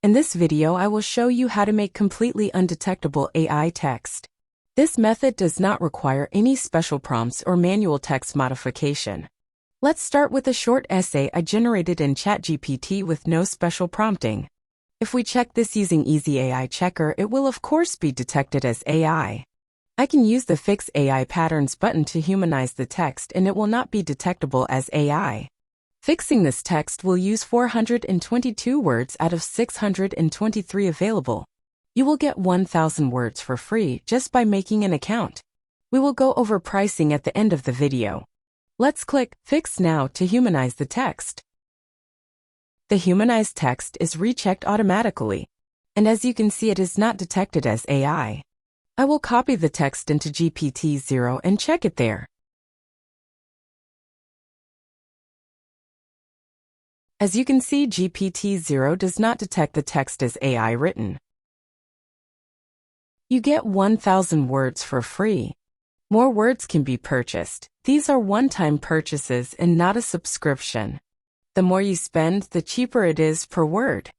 In this video, I will show you how to make completely undetectable AI text. This method does not require any special prompts or manual text modification. Let's start with a short essay I generated in ChatGPT with no special prompting. If we check this using Easy AI Checker, it will of course be detected as AI. I can use the Fix AI Patterns button to humanize the text and it will not be detectable as AI. Fixing this text will use 422 words out of 623 available. You will get 1,000 words for free just by making an account. We will go over pricing at the end of the video. Let's click Fix Now to humanize the text. The humanized text is rechecked automatically, and as you can see, it is not detected as AI. I will copy the text into GPT-0 and check it there. As you can see, GPT-0 does not detect the text as AI written. You get 1,000 words for free. More words can be purchased. These are one-time purchases and not a subscription. The more you spend, the cheaper it is per word.